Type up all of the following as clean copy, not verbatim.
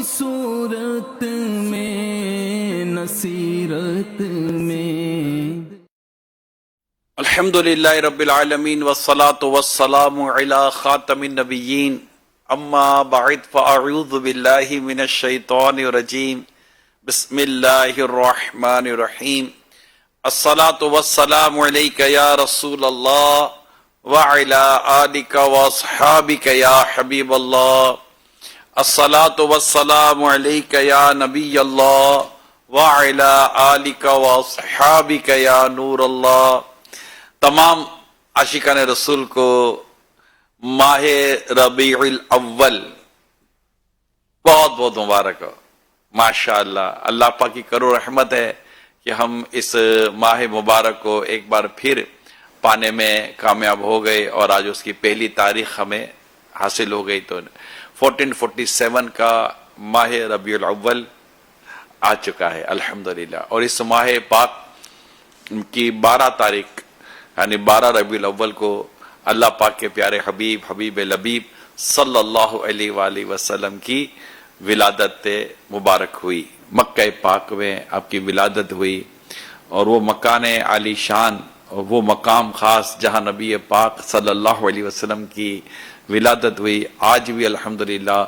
صورت میں نصیرت میں۔ الحمدللہ رب العالمین والصلاة والسلام علی خاتم النبیین، اما بعد فاعوذ باللہ من الشیطان الرجیم، بسم اللہ الرحمن الرحیم۔ الصلاة والسلام علیک یا رسول اللہ وعلی آلک واصحابک یا حبیب اللہ۔ الصلاة والسلام علیک یا نبی اللہ وعلی آلک واصحابک یا نور اللہ۔ تمام عاشقان رسول کو ماہ ربیع الاول بہت بہت مبارک ہو۔ ماشاءاللہ، اللہ پاک کی کرو رحمت ہے کہ ہم اس ماہ مبارک کو ایک بار پھر پانے میں کامیاب ہو گئے، اور آج اس کی پہلی تاریخ ہمیں حاصل ہو گئی۔ تو 1447 کا ماہ ربیع الاول آ چکا ہے الحمدللہ، اور اس ماہ پاک کی 12 تاریخ یعنی 12 ربیع الاول کو اللہ پاک کے پیارے حبیب لبیب صلی اللہ علیہ وآلہ وسلم کی ولادت مبارک ہوئی۔ مکہ پاک میں آپ کی ولادت ہوئی، اور وہ مکان عالی شان، وہ مقام خاص جہاں نبی پاک صلی اللہ علیہ وسلم کی ولادت ہوئی، آج بھی الحمدللہ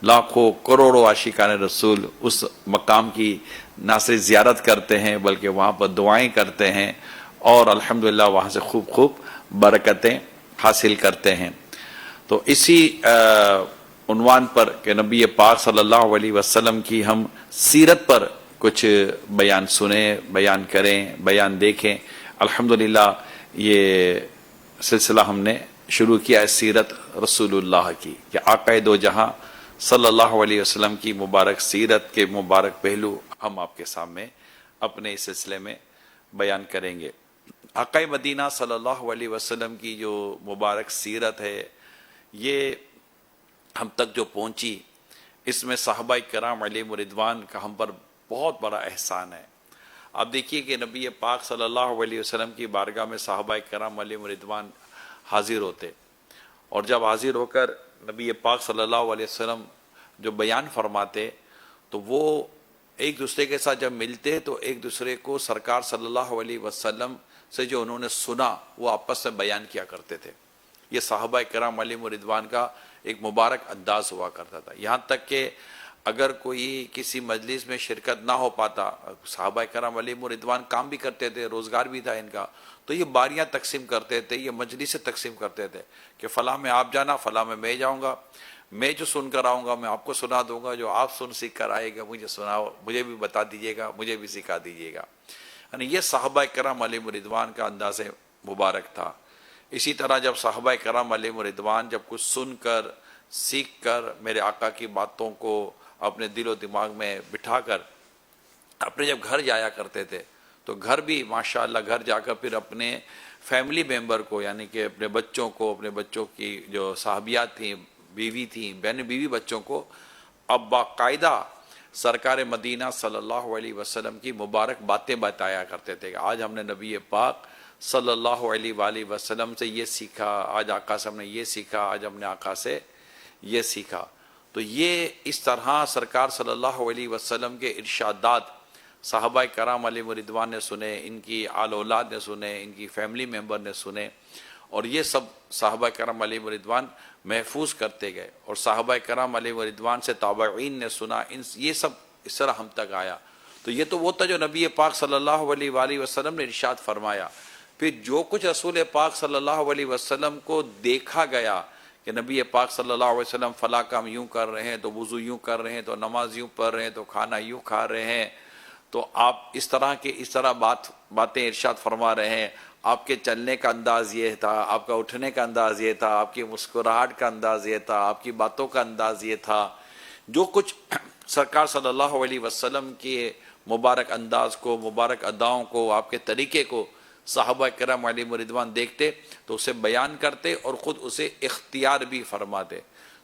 لاکھوں کروڑوں عاشقان رسول اس مقام کی نہ صرف زیارت کرتے ہیں بلکہ وہاں پر دعائیں کرتے ہیں، اور الحمدللہ وہاں سے خوب برکتیں حاصل کرتے ہیں۔ تو اسی عنوان پر کہ نبی پاک صلی اللہ علیہ وسلم کی ہم سیرت پر کچھ بیان سنیں، بیان کریں، بیان دیکھیں۔ الحمدللہ یہ سلسلہ ہم نے شروع کیا ہے سیرت رسول اللہ کی، کہ آقا دو جہاں صلی اللہ علیہ وسلم کی مبارک سیرت کے مبارک پہلو ہم آپ کے سامنے اپنے اس سلسلے میں بیان کریں گے۔ آقا مدینہ صلی اللہ علیہ وسلم کی جو مبارک سیرت ہے، یہ ہم تک جو پہنچی، اس میں صحابہ کرام علیہم رضوان کا ہم پر بہت بڑا احسان ہے۔ آپ دیکھیے کہ نبی پاک صلی اللہ علیہ وسلم کی بارگاہ میں صحابہ کرام علیہم رضوان حاضر ہوتے، اور جب حاضر ہو کر نبی پاک صلی اللہ علیہ وسلم جو بیان فرماتے، تو وہ ایک دوسرے کے ساتھ جب ملتے تو ایک دوسرے کو سرکار صلی اللہ علیہ وسلم سے جو انہوں نے سنا وہ آپس میں بیان کیا کرتے تھے۔ یہ صحابہ کرام علیہم رضوان کا ایک مبارک انداز ہوا کرتا تھا، یہاں تک کہ اگر کوئی کسی مجلس میں شرکت نہ ہو پاتا، صحابہ کرام علیہم رضوان کام بھی کرتے تھے، روزگار بھی تھا ان کا، تو یہ باریاں تقسیم کرتے تھے، یہ مجلس تقسیم کرتے تھے کہ فلاں میں آپ جانا، فلاں میں جاؤں گا، میں جو سن کر آؤں گا میں آپ کو سنا دوں گا، جو آپ سن سیکھ کر آئے گا مجھے سناؤ، مجھے بھی بتا دیجیے گا، مجھے بھی سکھا دیجیے گا۔ یعنی یہ صحابہ کرام علیہم رضوان کا انداز مبارک تھا۔ اسی طرح جب صحابہ کرام علیہم رضوان جب کچھ سن کر سیکھ کر میرے آقا کی باتوں کو اپنے دل و دماغ میں بٹھا کر اپنے جب گھر جایا کرتے تھے، تو گھر بھی ماشاءاللہ گھر جا کر پھر اپنے فیملی ممبر کو، یعنی کہ اپنے بچوں کو، اپنے بچوں کی جو صحابیات تھیں، بیوی تھیں، بہن بیوی بچوں کو اب باقاعدہ سرکار مدینہ صلی اللہ علیہ وسلم کی مبارک باتیں بتایا کرتے تھے کہ آج ہم نے نبی پاک صلی اللہ علیہ وآلہ وسلم سے یہ سیکھا، آج آقا سے ہم نے یہ سیکھا، آج ہم نے آقا سے یہ سیکھا۔ تو یہ اس طرح سرکار صلی اللہ علیہ وسلم کے ارشادات صحابہ کرام علیہم رضوان نے سنے، ان کی آل اولاد نے سنے، ان کی فیملی ممبر نے سنے، اور یہ سب صحابہ کرام علیہم رضوان محفوظ کرتے گئے، اور صحابہ کرام علیہم رضوان سے تابعین نے سنا، یہ سب اس طرح ہم تک آیا۔ تو یہ تو وہ تھا جو نبی پاک صلی اللہ علیہ وآلہ وسلم نے ارشاد فرمایا۔ پھر جو کچھ رسول پاک صلی اللہ علیہ وسلم کو دیکھا گیا کہ نبی پاک صلی اللہ علیہ وسلم فلاں کام یوں کر رہے ہیں، تو وضو یوں کر رہے ہیں، تو نماز یوں پڑھ رہے ہیں، تو کھانا یوں کھا رہے ہیں، تو آپ اس طرح باتیں ارشاد فرما رہے ہیں، آپ کے چلنے کا انداز یہ تھا، آپ کا اٹھنے کا انداز یہ تھا، آپ کی مسکراہٹ کا انداز یہ تھا، آپ کی باتوں کا انداز یہ تھا۔ جو کچھ سرکار صلی اللہ علیہ وسلم کے مبارک انداز کو، مبارک اداؤں کو، آپ کے طریقے کو صحابہ کرام علیہم رضوان دیکھتے تو اسے بیان کرتے اور خود اسے اختیار بھی فرماتے۔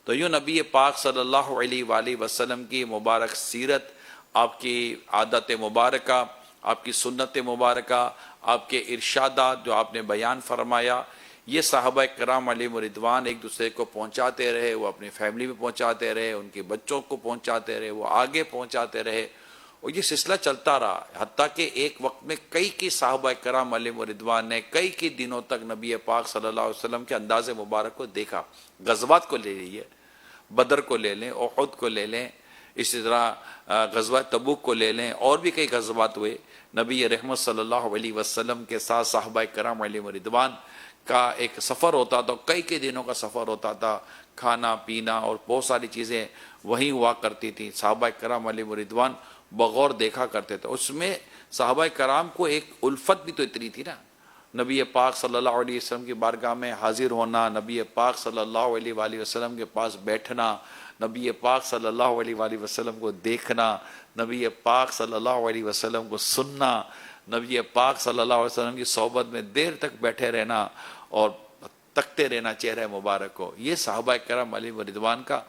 تو یوں نبی پاک صلی اللہ علیہ وآلہ وسلم کی مبارک سیرت، آپ کی عادت مبارکہ، آپ کی سنت مبارکہ، آپ کے ارشادات جو آپ نے بیان فرمایا، یہ صحابہ کرام علیہم رضوان ایک دوسرے کو پہنچاتے رہے، وہ اپنی فیملی میں پہنچاتے رہے، ان کے بچوں کو پہنچاتے رہے، وہ آگے پہنچاتے رہے، اور یہ سلسلہ چلتا رہا، حتیٰ کہ ایک وقت میں کئی صحابہ کرام علیہم رضوان نے کئی دنوں تک نبی پاک صلی اللہ علیہ وسلم کے انداز مبارک کو دیکھا۔ غزوات کو لے لیجیے، بدر کو لے لیں، احد کو لے لیں، اسی طرح غزوہ تبوک کو لے لیں، اور بھی کئی غزوات ہوئے، نبی رحمت صلی اللہ علیہ وسلم کے ساتھ صحابہ کرام علیہم رضوان کا ایک سفر ہوتا تھا، کئی دنوں کا سفر ہوتا تھا، کھانا پینا اور بہت ساری چیزیں وہیں ہوا کرتی تھیں۔ صحابہ کرام علیہم رضوان بغور دیکھا کرتے تھے، اس میں صحابہ کرام کو ایک الفت بھی تو اتنی تھی نا، نبی پاک صلی اللہ علیہ وسلم کی بارگاہ میں حاضر ہونا، نبی پاک صلی اللہ علیہ وآلہ وسلم کے پاس بیٹھنا، نبی پاک صلی اللہ علیہ وآلہ وسلم کو دیکھنا، نبی پاک صلی اللہ علیہ وسلم کو سننا، نبی پاک صلی اللہ علیہ وسلم کی صحبت میں دیر تک بیٹھے رہنا اور تکتے رہنا چہرہ مبارک کو، یہ صحابہ کرام علیہ رضوان کا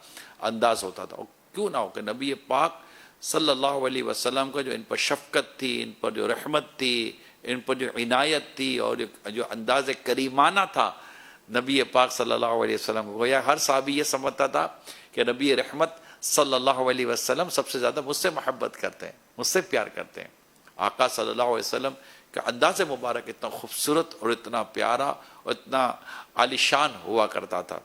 انداز ہوتا تھا۔ اور کیوں نہ ہو کہ نبی پاک صلی اللہ علیہ وسلم کا جو ان پر شفقت تھی، ان پر جو رحمت تھی، ان پر جو عنایت تھی، اور جو انداز کریمانہ تھا نبی پاک صلی اللہ علیہ وسلم کو، گویا ہر صحابی یہ سمجھتا تھا کہ نبی رحمت صلی اللہ علیہ وسلم سب سے زیادہ مجھ سے محبت کرتے ہیں، مجھ سے پیار کرتے ہیں۔ آقا صلی اللہ علیہ وسلم کا انداز مبارک اتنا خوبصورت اور اتنا پیارا اور اتنا عالیشان ہوا کرتا تھا۔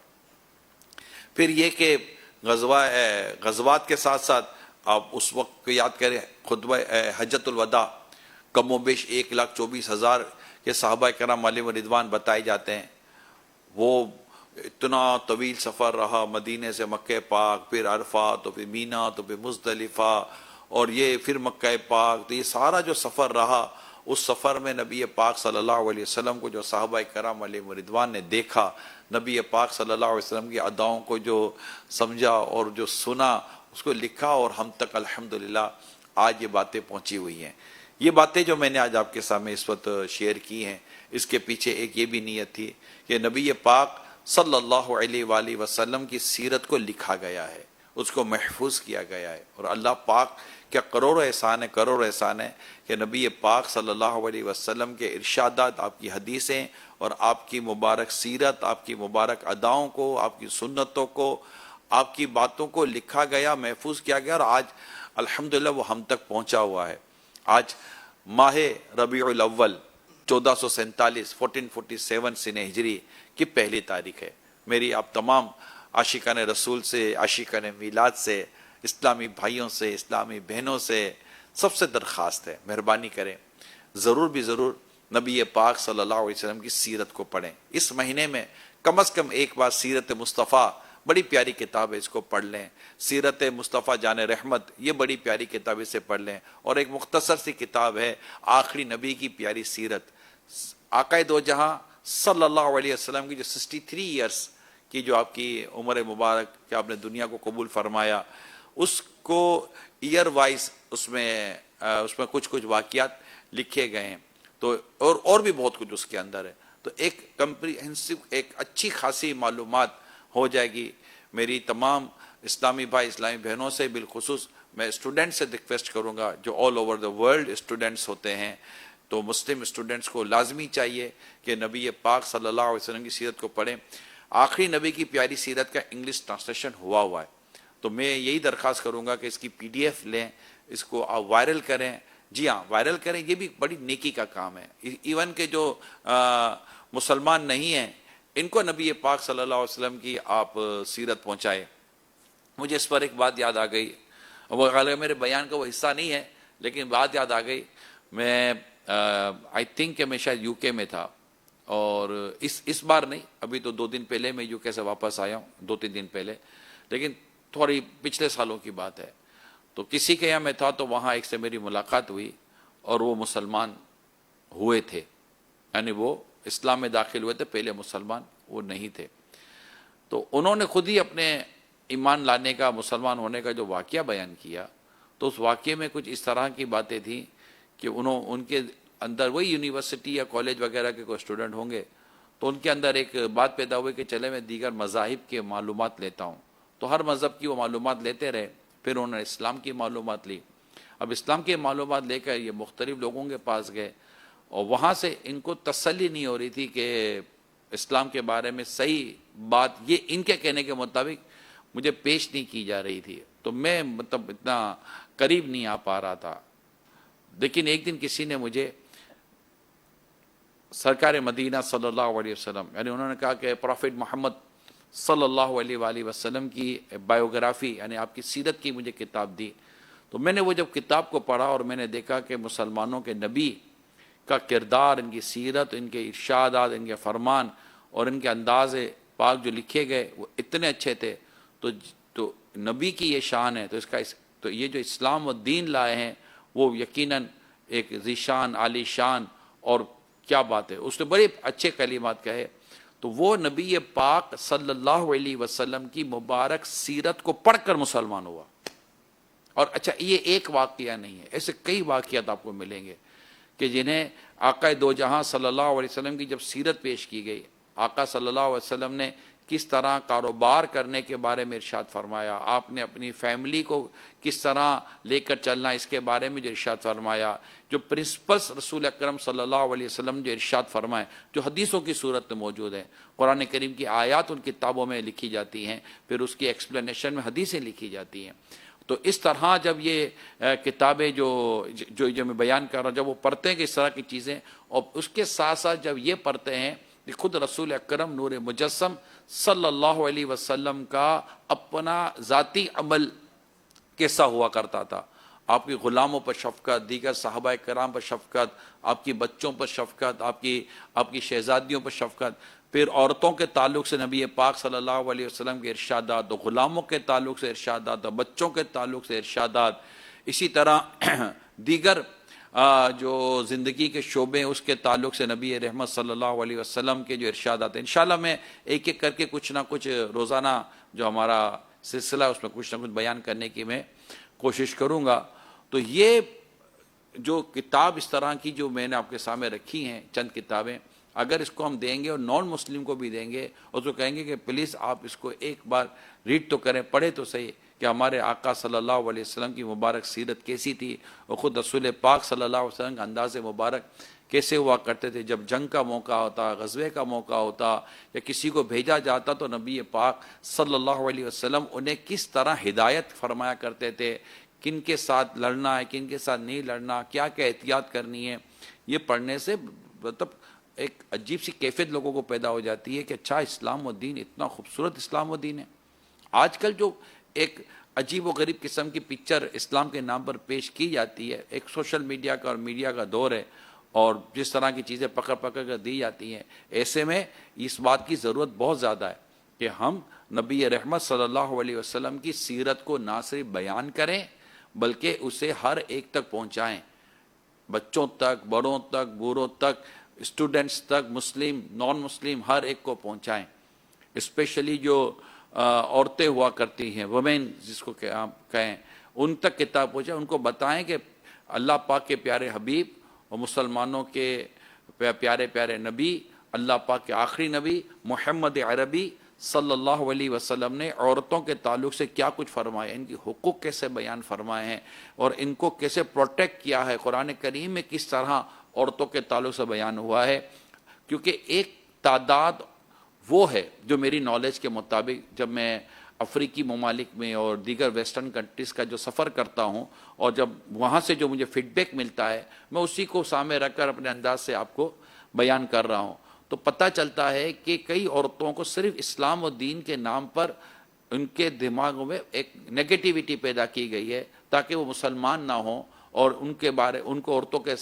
پھر یہ کہ غزوات کے ساتھ ساتھ آپ اس وقت کو یاد کریں، خطبہ حجۃ الوداع، کم و بیش 1,24,000 کے صحابہ کرام علیہم رضوان بتائے جاتے ہیں۔ وہ اتنا طویل سفر رہا، مدینے سے مکہ پاک، پھر عرفات، تو پھر مینا، تو پھر مزدلفہ، اور یہ پھر مکہ پاک، تو یہ سارا جو سفر رہا، اس سفر میں نبی پاک صلی اللہ علیہ وسلم کو جو صحابہ کرام علیہم رضوان نے دیکھا، نبی پاک صلی اللہ علیہ وسلم کی اداؤں کو جو سمجھا اور جو سنا، اس کو لکھا، اور ہم تک الحمدللہ آج یہ باتیں پہنچی ہوئی ہیں۔ یہ باتیں جو میں نے آج آپ کے سامنے اس وقت شیئر کی ہیں، اس کے پیچھے ایک یہ بھی نیت تھی کہ نبی پاک صلی اللہ علیہ وآلہ وسلم کی سیرت کو لکھا گیا ہے، اس کو محفوظ کیا گیا ہے، اور اللہ پاک کیا کروڑوں احسان ہے کہ نبی پاک صلی اللہ علیہ وسلم کے ارشادات، آپ کی حدیثیں اور آپ کی مبارک سیرت، آپ کی مبارک اداؤں کو، آپ کی سنتوں کو، آپ کی باتوں کو لکھا گیا، محفوظ کیا گیا، اور آج الحمدللہ وہ ہم تک پہنچا ہوا ہے۔ آج ماہ ربیع الاول 1447 1447 سنہ ہجری کی پہلی تاریخ ہے۔ میری آپ تمام عاشقان رسول سے، عاشقان میلاد سے، اسلامی بھائیوں سے، اسلامی بہنوں سے سب سے درخواست ہے، مہربانی کریں، ضرور بھی ضرور نبی پاک صلی اللہ علیہ وسلم کی سیرت کو پڑھیں۔ اس مہینے میں کم از کم ایک بار سیرت مصطفیٰ، بڑی پیاری کتاب ہے، اس کو پڑھ لیں۔ سیرت مصطفیٰ جان رحمت، یہ بڑی پیاری کتاب، اسے پڑھ لیں۔ اور ایک مختصر سی کتاب ہے آخری نبی کی پیاری سیرت، آقا دو جہاں صلی اللہ علیہ وسلم کی جو 63 ایئرس کی جو آپ کی عمر مبارک کہ آپ نے دنیا کو قبول فرمایا، اس کو ایئر وائز اس میں کچھ واقعات لکھے گئے ہیں، تو اور بھی بہت کچھ اس کے اندر ہے، تو ایک کمپریہنسو، ایک اچھی خاصی معلومات ہو جائے گی۔ میری تمام اسلامی بھائی، اسلامی بہنوں سے، بالخصوص میں اسٹوڈنٹ سے ریکویسٹ کروں گا جو all over the world students ہوتے ہیں، تو مسلم اسٹوڈنٹس کو لازمی چاہیے کہ نبی پاک صلی اللہ علیہ وسلم کی سیرت کو پڑھیں۔ آخری نبی کی پیاری سیرت کا انگلش ٹرانسلیشن ہوا ہے، تو میں یہی درخواست کروں گا کہ اس کی PDF لیں، اس کو آپ وائرل کریں۔ جی ہاں، وائرل کریں، یہ بھی بڑی نیکی کا کام ہے۔ ایون کہ جو مسلمان نہیں ہیں، ان کو نبی پاک صلی اللہ علیہ وسلم کی آپ سیرت پہنچائے۔ مجھے اس پر ایک بات یاد آ گئی، وہ غالباً میرے بیان کا وہ حصہ نہیں ہے، لیکن بات یاد آ گئی۔ میں آئی تھنک کہ میں شاید UK میں تھا، اور اس بار نہیں، ابھی تو 2 دن پہلے میں UK سے واپس آیا ہوں، 2-3 دن پہلے، لیکن تھوڑی پچھلے سالوں کی بات ہے۔ تو کسی کے یہاں میں تھا، تو وہاں ایک سے میری ملاقات ہوئی، اور وہ مسلمان ہوئے تھے، یعنی وہ اسلام میں داخل ہوئے تھے، پہلے مسلمان وہ نہیں تھے۔ تو انہوں نے خود ہی اپنے ایمان لانے کا، مسلمان ہونے کا جو واقعہ بیان کیا، تو اس واقعے میں کچھ اس طرح کی باتیں تھیں کہ ان کے اندر، وہی یونیورسٹی یا کالج وغیرہ کے کوئی اسٹوڈنٹ ہوں گے، تو ان کے اندر ایک بات پیدا ہوئی کہ چلے میں دیگر مذاہب کے معلومات لیتا ہوں۔ تو ہر مذہب کی وہ معلومات لیتے رہے، پھر انہوں نے اسلام کی معلومات لی۔ اب اسلام کی معلومات لے کر یہ مختلف لوگوں کے پاس گئے، اور وہاں سے ان کو تسلی نہیں ہو رہی تھی کہ اسلام کے بارے میں صحیح بات یہ ان کے کہنے کے مطابق مجھے پیش نہیں کی جا رہی تھی، تو میں مطلب اتنا قریب نہیں آ پا رہا تھا۔ لیکن ایک دن کسی نے مجھے سرکار مدینہ صلی اللہ علیہ وسلم، یعنی انہوں نے کہا کہ پروفٹ محمد صلی اللہ علیہ وآلہ وسلم کی بائیوگرافی، یعنی آپ کی سیرت کی مجھے کتاب دی۔ تو میں نے وہ جب کتاب کو پڑھا اور میں نے دیکھا کہ مسلمانوں کے نبی کا کردار، ان کی سیرت، ان کے ارشادات، ان کے فرمان اور ان کے انداز پاک جو لکھے گئے وہ اتنے اچھے تھے، تو نبی کی یہ شان ہے، تو یہ جو اسلام و دین لائے ہیں وہ یقیناً ایک ذیشان عالی شان، اور کیا بات ہے، اس نے بڑے اچھے کلمات کہے۔ تو وہ نبی پاک صلی اللہ علیہ وسلم کی مبارک سیرت کو پڑھ کر مسلمان ہوا۔ اور اچھا یہ ایک واقعہ نہیں ہے، ایسے کئی واقعات آپ کو ملیں گے کہ جنہیں آقا دو جہاں صلی اللہ علیہ وسلم کی جب سیرت پیش کی گئی، آقا صلی اللہ علیہ وسلم نے کس طرح کاروبار کرنے کے بارے میں ارشاد فرمایا، آپ نے اپنی فیملی کو کس طرح لے کر چلنا اس کے بارے میں جو ارشاد فرمایا، جو پرنسپلز رسول اکرم صلی اللہ علیہ وسلم جو ارشاد فرمائے، جو حدیثوں کی صورت میں موجود ہیں، قرآن کریم کی آیات ان کتابوں میں لکھی جاتی ہیں، پھر اس کی ایکسپلینیشن میں حدیثیں لکھی جاتی ہیں۔ تو اس طرح جب یہ کتابیں جو میں بیان کر رہا ہوں، جب وہ پڑھتے ہیں کہ اس طرح کی چیزیں، اور اس کے ساتھ ساتھ جب یہ پڑھتے ہیں کہ خود رسول اکرم نور مجسم صلی اللہ علیہ وسلم کا اپنا ذاتی عمل کیسا ہوا کرتا تھا، آپ کی غلاموں پر شفقت، دیگر صحابہ کرام پر شفقت، آپ کی بچوں پر شفقت، آپ کی شہزادیوں پر شفقت، پھر عورتوں کے تعلق سے نبی پاک صلی اللہ علیہ وسلم کے ارشادات، غلاموں کے تعلق سے ارشادات، بچوں کے تعلق سے ارشادات، اسی طرح دیگر جو زندگی کے شعبے اس کے تعلق سے نبی رحمت صلی اللہ علیہ وسلم کے جو ارشادات ہیں۔ انشاءاللہ میں ایک ایک کر کے کچھ نہ کچھ روزانہ جو ہمارا سلسلہ ہے اس میں کچھ نہ کچھ بیان کرنے کی میں کوشش کروں گا۔ تو یہ جو کتاب اس طرح کی جو میں نے آپ کے سامنے رکھی ہیں، چند کتابیں، اگر اس کو ہم دیں گے اور نان مسلم کو بھی دیں گے اور تو کہیں گے کہ پلیز آپ اس کو ایک بار ریڈ تو کریں، پڑھیں تو صحیح کہ ہمارے آقا صلی اللہ علیہ وسلم کی مبارک سیرت کیسی تھی، اور خود رسول پاک صلی اللہ علیہ وسلم کا انداز مبارک کیسے ہوا کرتے تھے۔ جب جنگ کا موقع ہوتا، غزوے کا موقع ہوتا، یا کسی کو بھیجا جاتا تو نبی پاک صلی اللہ علیہ وسلم انہیں کس طرح ہدایت فرمایا کرتے تھے، کن کے ساتھ لڑنا ہے، کن کے ساتھ نہیں لڑنا، کیا کیا احتیاط کرنی ہے۔ یہ پڑھنے سے مطلب ایک عجیب سی کیفیت لوگوں کو پیدا ہو جاتی ہے کہ اچھا اسلام و دین اتنا خوبصورت اسلام و دین ہے۔ آج کل جو ایک عجیب و غریب قسم کی پکچر اسلام کے نام پر پیش کی جاتی ہے، ایک سوشل میڈیا کا اور میڈیا کا دور ہے، اور جس طرح کی چیزیں پکڑ کر دی جاتی ہیں، ایسے میں اس بات کی ضرورت بہت زیادہ ہے کہ ہم نبی رحمت صلی اللہ علیہ وسلم کی سیرت کو نہ صرف بیان کریں بلکہ اسے ہر ایک تک پہنچائیں، بچوں تک، بڑوں تک، بوڑھوں تک، اسٹوڈنٹس تک، مسلم نان مسلم ہر ایک کو پہنچائیں۔ اسپیشلی جو عورتیں ہوا کرتی ہیں، وومین جس کو کہیں، ان تک کتاب پہنچائیں، ان کو بتائیں کہ اللہ پاک کے پیارے حبیب اور مسلمانوں کے پیارے پیارے نبی، اللہ پاک کے آخری نبی محمد عربی صلی اللہ علیہ وسلم نے عورتوں کے تعلق سے کیا کچھ فرمایا، ان کی حقوق کیسے بیان فرمائے ہیں اور ان کو کیسے پروٹیکٹ کیا ہے، قرآن کریم میں کس طرح عورتوں کے تعلق سے بیان ہوا ہے۔ کیونکہ ایک تعداد وہ ہے جو میری نالج کے مطابق، جب میں افریقی ممالک میں اور دیگر ویسٹرن کنٹریز کا جو سفر کرتا ہوں اور جب وہاں سے جو مجھے فیڈ بیک ملتا ہے، میں اسی کو سامنے رکھ کر اپنے انداز سے آپ کو بیان کر رہا ہوں، تو پتہ چلتا ہے کہ کئی عورتوں کو صرف اسلام و دین کے نام پر ان کے دماغوں میں ایک نیگیٹیوٹی پیدا کی گئی ہے تاکہ وہ مسلمان نہ ہوں، اور ان کو عورتوں کے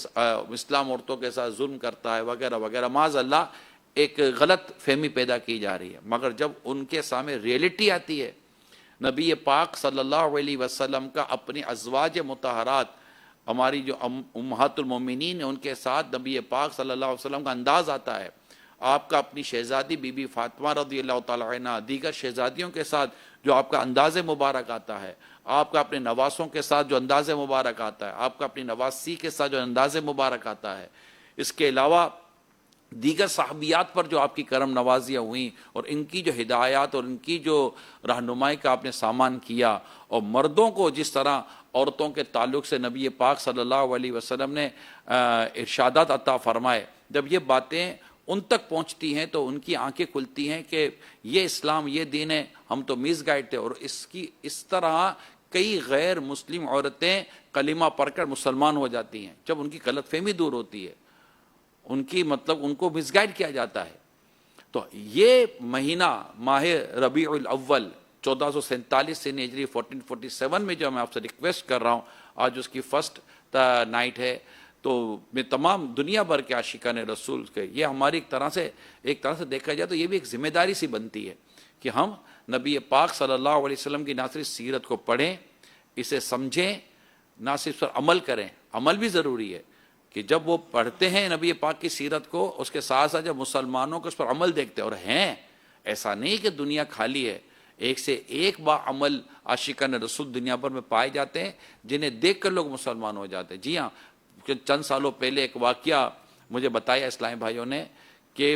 اسلام عورتوں کے ساتھ ظلم کرتا ہے وغیرہ وغیرہ، معاذ اللہ ایک غلط فہمی پیدا کی جا رہی ہے۔ مگر جب ان کے سامنے ریئلٹی آتی ہے، نبی پاک صلی اللہ علیہ وسلم کا اپنی ازواج مطہرات، ہماری جو امہات المومنین ہیں، ان کے ساتھ نبی پاک صلی اللہ علیہ وسلم کا انداز آتا ہے، آپ کا اپنی شہزادی بی بی فاطمہ رضی اللہ تعالیٰ عنہ، دیگر شہزادیوں کے ساتھ جو آپ کا انداز مبارک آتا ہے، آپ کا اپنے نواسوں کے ساتھ جو انداز مبارک آتا ہے، آپ کا اپنی نواسی کے ساتھ جو انداز مبارک آتا ہے، اس کے علاوہ دیگر صحابیات پر جو آپ کی کرم نوازیاں ہوئیں اور ان کی جو ہدایات اور ان کی جو رہنمائی کا آپ نے سامان کیا، اور مردوں کو جس طرح عورتوں کے تعلق سے نبی پاک صلی اللہ علیہ وسلم نے ارشادات عطا فرمائے، جب یہ باتیں ان تک پہنچتی ہیں تو ان کی آنکھیں کھلتی ہیں کہ یہ اسلام، یہ دین ہے، ہم تو مس گائیڈ تھے. اور اس طرح کئی غیر مسلم عورتیں کلمہ پڑھ کر مسلمان ہو جاتی ہیں جب ان کی غلط فہمی دور ہوتی ہے، ان کی ان کو مس گائیڈ کیا جاتا ہے. تو یہ مہینہ ماہ ربیع الاول 1447 سے ہجری 1447 میں جو میں آپ سے ریکویسٹ کر رہا ہوں، آج اس کی فرسٹ نائٹ ہے. تو میں تمام دنیا بھر کے عاشقان رسول کے، یہ ہماری ایک طرح سے دیکھا جائے تو یہ بھی ایک ذمہ داری سی بنتی ہے کہ ہم نبی پاک صلی اللہ علیہ وسلم کی نہ صرف سیرت کو پڑھیں، اسے سمجھیں، نہ صرف پر عمل کریں. عمل بھی ضروری ہے کہ جب وہ پڑھتے ہیں نبی پاک کی سیرت کو، اس کے ساتھ ساتھ جب مسلمانوں کو اس پر عمل دیکھتے ہیں. اور ہیں، ایسا نہیں کہ دنیا خالی ہے، ایک سے ایک با عمل عاشقان رسول دنیا بھر میں پائے جاتے ہیں جنہیں دیکھ کر لوگ مسلمان ہو جاتے ہیں. جی ہاں، چند سالوں پہلے ایک واقعہ مجھے بتایا اسلامی بھائیوں نے کہ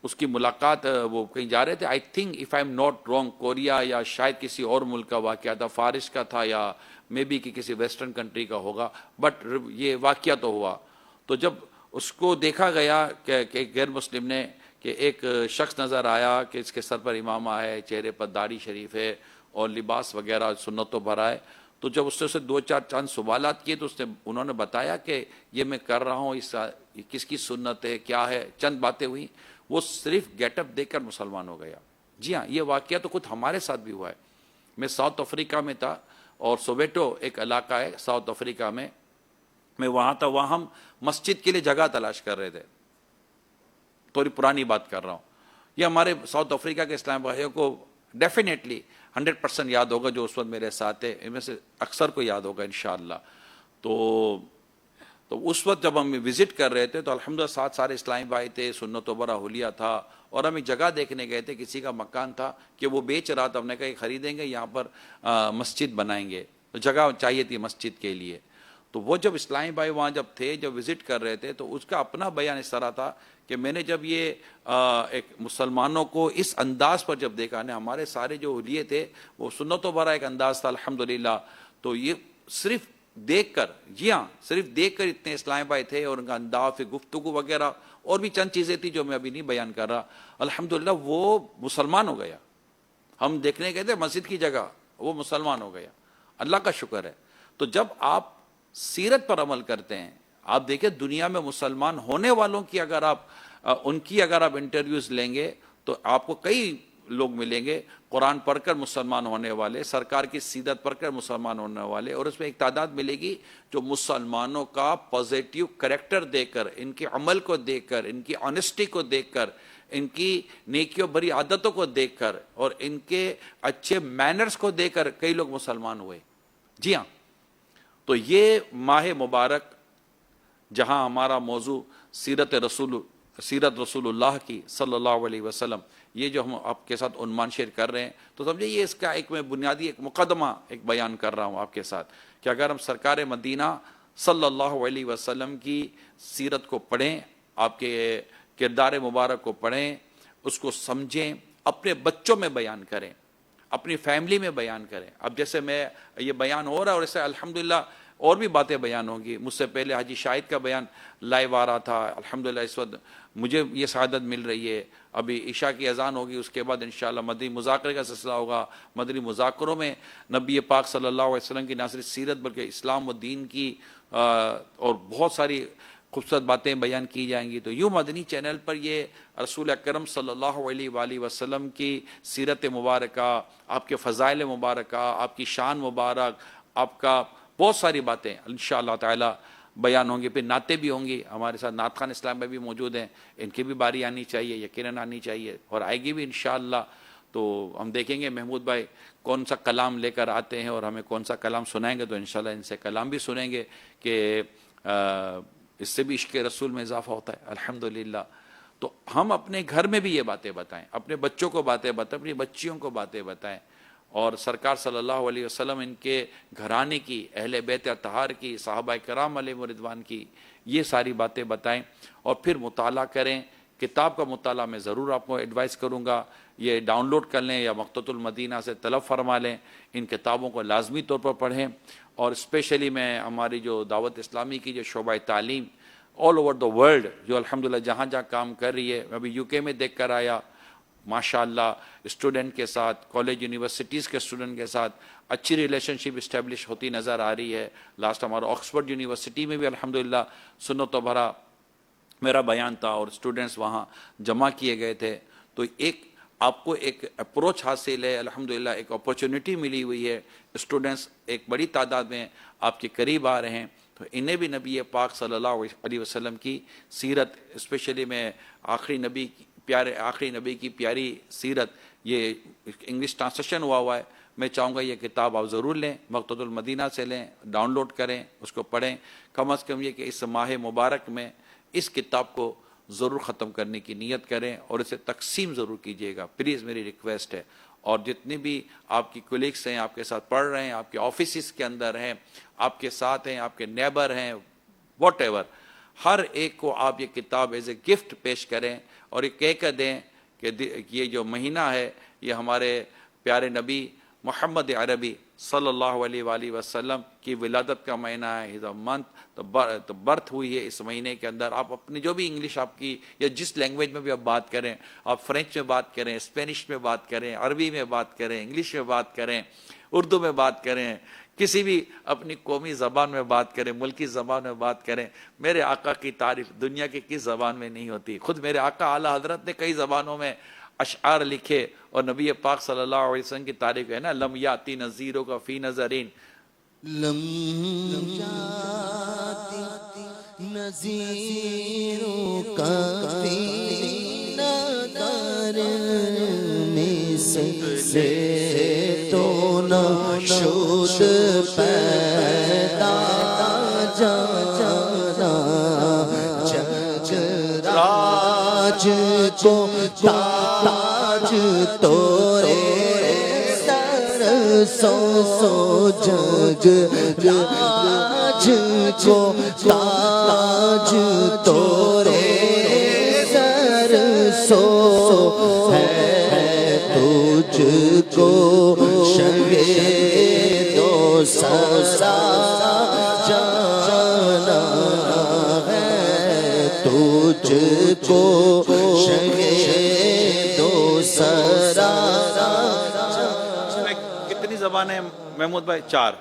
اس کی ملاقات، وہ کہیں جا رہے تھے، I think if I am not wrong, Korea یا شاید کسی اور ملک کا واقعہ تھا، فارس کا تھا یا مے بی کہ کسی ویسٹرن کنٹری کا ہوگا، بٹ یہ واقعہ تو ہوا. تو جب اس کو دیکھا گیا کہ ایک غیر مسلم نے، کہ ایک شخص نظر آیا کہ اس کے سر پر امامہ ہے، چہرے پر داڑھی شریف ہے اور لباس وغیرہ سنتوں بھرا ہے. تو جب اس سے اسے دو چار چند سوالات کیے تو انہوں نے بتایا کہ یہ میں کر رہا ہوں، یہ کس کی سنت ہے، کیا ہے، چند باتیں ہوئی. وہ صرف گیٹ اپ دیکھ کر مسلمان ہو گیا. جی ہاں، یہ واقعہ تو خود ہمارے ساتھ بھی ہوا ہے. میں ساؤتھ افریقہ میں تھا، اور سوویٹو ایک علاقہ ہے ساؤتھ افریقہ میں وہاں تھا. وہاں ہم مسجد کے لیے جگہ تلاش کر رہے تھے. تھوڑی پرانی بات کر رہا ہوں. یہ ہمارے ساؤتھ افریقہ کے اسلام بھائیوں کو ڈیفینیٹلی 100% یاد ہوگا جو اس وقت میرے ساتھ ہے، ان میں سے اکثر کو یاد ہوگا انشاءاللہ. تو اس وقت جب ہم وزٹ کر رہے تھے تو الحمدللہ ساتھ سارے اسلامی بھائی تھے، سنت و برا حلیہ تھا، اور ہم ایک جگہ دیکھنے گئے تھے. کسی کا مکان تھا کہ وہ بیچ رہا تھا. ہم نے کہا یہ خریدیں گے، یہاں پر مسجد بنائیں گے. تو جگہ چاہیے تھی مسجد کے لیے. تو وہ جب اسلامی بھائی وہاں جب تھے، جب وزٹ کر رہے تھے، تو اس کا اپنا بیان اس طرح تھا کہ میں نے جب یہ ایک مسلمانوں کو اس انداز پر جب دیکھا، ہمارے سارے جو حلیے تھے وہ سنت و برا ایک انداز تھا الحمدللہ. تو یہ صرف دیکھ کر، جی ہاں صرف دیکھ کر اتنے اسلامی بھائی تھے، اور ان کا انداز، گفتگو وغیرہ اور بھی چند چیزیں تھیں جو میں ابھی نہیں بیان کر رہا. الحمدللہ وہ مسلمان ہو گیا. ہم دیکھنے گئے تھے مسجد کی جگہ، وہ مسلمان ہو گیا. اللہ کا شکر ہے. تو جب آپ سیرت پر عمل کرتے ہیں، آپ دیکھیں دنیا میں مسلمان ہونے والوں کی اگر آپ انٹرویوز لیں گے تو آپ کو کئی لوگ ملیں گے قرآن پڑھ کر مسلمان ہونے والے، سرکار کی سیرت پڑھ کر مسلمان ہونے والے. اور اس میں ایک تعداد ملے گی جو مسلمانوں کا پازیٹیو کریکٹر دیکھ کر، ان کے عمل کو دیکھ کر، ان کی آنیسٹی کو دیکھ کر، ان کی نیکیوں بھری عادتوں کو دیکھ کر، اور ان کے اچھے مینرز کو دیکھ کر کئی لوگ مسلمان ہوئے. جی ہاں. تو یہ ماہ مبارک جہاں ہمارا موضوع سیرت رسول اللہ کی صلی اللہ علیہ وسلم، یہ جو ہم آپ کے ساتھ عنوان شیئر کر رہے ہیں، تو سمجھے یہ اس کا ایک میں بنیادی ایک مقدمہ ایک بیان کر رہا ہوں آپ کے ساتھ کہ اگر ہم سرکار مدینہ صلی اللہ علیہ وسلم کی سیرت کو پڑھیں، آپ کے کردار مبارک کو پڑھیں، اس کو سمجھیں، اپنے بچوں میں بیان کریں، اپنی فیملی میں بیان کریں. اب جیسے میں یہ بیان ہو رہا ہے اور اسے الحمدللہ اور بھی باتیں بیان ہوں گی. مجھ سے پہلے حاجی شاہد کا بیان لائیو آ رہا تھا. الحمدللہ اس وقت مجھے یہ سعادت مل رہی ہے. ابھی عشاء کی اذان ہوگی، اس کے بعد انشاءاللہ مدنی مذاکرے کا سلسلہ ہوگا. مدنی مذاکروں میں نبی پاک صلی اللہ علیہ وسلم کی نہ صرف سیرت بلکہ اسلام و دین کی اور بہت ساری خوبصورت باتیں بیان کی جائیں گی. تو یوں مدنی چینل پر یہ رسول اکرم صلی اللہ علیہ وآلہ وسلم کی سیرت مبارکہ، آپ کے فضائل مبارکہ، آپ کی شان مبارک، آپ کا بہت ساری باتیں انشاءاللہ تعالی بیان ہوں گی. پھر نعتیں بھی ہوں گی. ہمارے ساتھ نعت خان اسلام میں بھی موجود ہیں، ان کی بھی باری آنی چاہیے، یقیناً آنی چاہیے، اور آئے گی بھی انشاءاللہ. تو ہم دیکھیں گے محمود بھائی کون سا کلام لے کر آتے ہیں اور ہمیں کون سا کلام سنائیں گے. تو انشاءاللہ ان سے کلام بھی سنیں گے کہ اس سے بھی عشق رسول میں اضافہ ہوتا ہے الحمدللہ. تو ہم اپنے گھر میں بھی یہ باتیں بتائیں، اپنے بچوں کو باتیں بتائیں، اپنی بچیوں کو باتیں بتائیں، اور سرکار صلی اللہ علیہ وسلم، ان کے گھرانے کی، اہل بیت اطہار کی، صحابہ کرام علیہ رضوان کی یہ ساری باتیں بتائیں. اور پھر مطالعہ کریں. کتاب کا مطالعہ میں ضرور آپ کو ایڈوائز کروں گا، یہ ڈاؤن لوڈ کر لیں یا مقتۃ المدینہ سے طلب فرما لیں. ان کتابوں کو لازمی طور پر پڑھیں. اور اسپیشلی میں ہماری جو دعوت اسلامی کی جو شعبہ تعلیم آل اوور دا ورلڈ جو الحمدللہ جہاں جہاں کام کر رہی ہے. میں ابھی UK میں دیکھ کر آیا, ماشاءاللہ اسٹوڈنٹ کے ساتھ, کالج یونیورسٹیز کے اسٹوڈنٹ کے ساتھ اچھی ریلیشن شپ اسٹیبلش ہوتی نظر آ رہی ہے. لاسٹ ہمارا آکسفورڈ یونیورسٹی میں بھی الحمدللہ سنت و بھرا میرا بیان تھا اور اسٹوڈنٹس وہاں جمع کیے گئے تھے. تو ایک آپ کو ایک اپروچ حاصل ہے الحمدللہ, ایک اپورچونٹی ملی ہوئی ہے. اسٹوڈنٹس ایک بڑی تعداد میں آپ کے قریب آ رہے ہیں, تو انہیں بھی نبی پاک صلی اللہ علیہ وسلم کی سیرت, اسپیشلی میں آخری نبی کی پیاری سیرت, یہ انگلش ٹرانسلیشن ہوا ہے. میں چاہوں گا یہ کتاب آپ ضرور لیں, مقتدى المدینہ سے لیں, ڈاؤن لوڈ کریں, اس کو پڑھیں. کم از کم یہ کہ اس ماہ مبارک میں اس کتاب کو ضرور ختم کرنے کی نیت کریں اور اسے تقسیم ضرور کیجیے گا, پلیز میری ریکویسٹ ہے. اور جتنے بھی آپ کی کولیگس ہیں, آپ کے ساتھ پڑھ رہے ہیں, آپ کے آفیسز کے اندر ہیں, آپ کے ساتھ ہیں, آپ کے نیبر ہیں, واٹ ایور, ہر ایک کو آپ یہ کتاب ایز اے گفٹ پیش کریں اور یہ کہہ کر دیں کہ یہ جو مہینہ ہے یہ ہمارے پیارے نبی محمد عربی صلی اللہ علیہ وآلہ وسلم کی ولادت کا مہینہ ہے. ہز اے منتھ, تو برتھ ہوئی ہے اس مہینے کے اندر. آپ اپنی جو بھی انگلش آپ کی یا جس لینگویج میں بھی آپ بات کریں, آپ فرینچ میں بات کریں, اسپینش میں بات کریں, عربی میں بات کریں, انگلش میں بات کریں, اردو میں بات کریں, کسی بھی اپنی قومی زبان میں بات کریں, ملکی زبان میں بات کریں. میرے آقا کی تعریف دنیا کی کس زبان میں نہیں ہوتی. خود میرے آقا اعلیٰ حضرت نے کئی زبانوں میں اشعار لکھے اور نبی پاک صلی اللہ علیہ وسلم کی تعریف ہے نا, لم یاتی نذیروں کا فی نظرین, لم جاتی نذیروں کا فی نظر مثل تو نہ شد پیدا جانا جگ راج کو تاج تورے سر سو جگ راج کو تاج تورے سر سو ہے تجھ کو شگے دو سرا جانا ہے تجھ کو شگے دو سرا. کتنی زبانیں محمود بھائی؟ 4,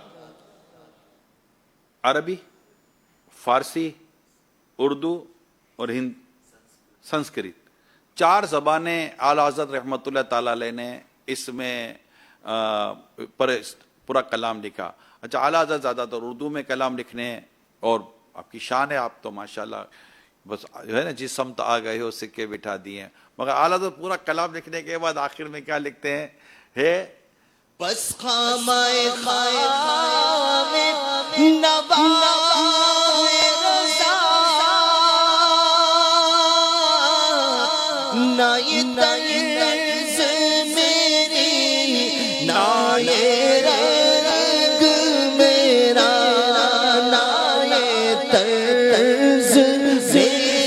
عربی, فارسی, اردو اور سنسکرت. 4 زبانیں اعلیٰ حضرت رحمۃ اللہ تعالیٰ علیہ نے اس میں پورا کلام لکھا. اچھا, اعلیٰ حضرت زیادہ تر اردو میں کلام لکھنے اور آپ کی شان ہے, آپ تو ماشاءاللہ بس جو ہے نا جس سمت آ گئے ہو سکے بٹھا دیے ہیں. مگر اعلیٰ حضرت پورا کلام لکھنے کے بعد آخر میں کیا لکھتے ہیں, ہے بس خامہ خام نوائے رضا نہ یہ طرز میری نہ یہ رنگ میرا نہ یہ طرز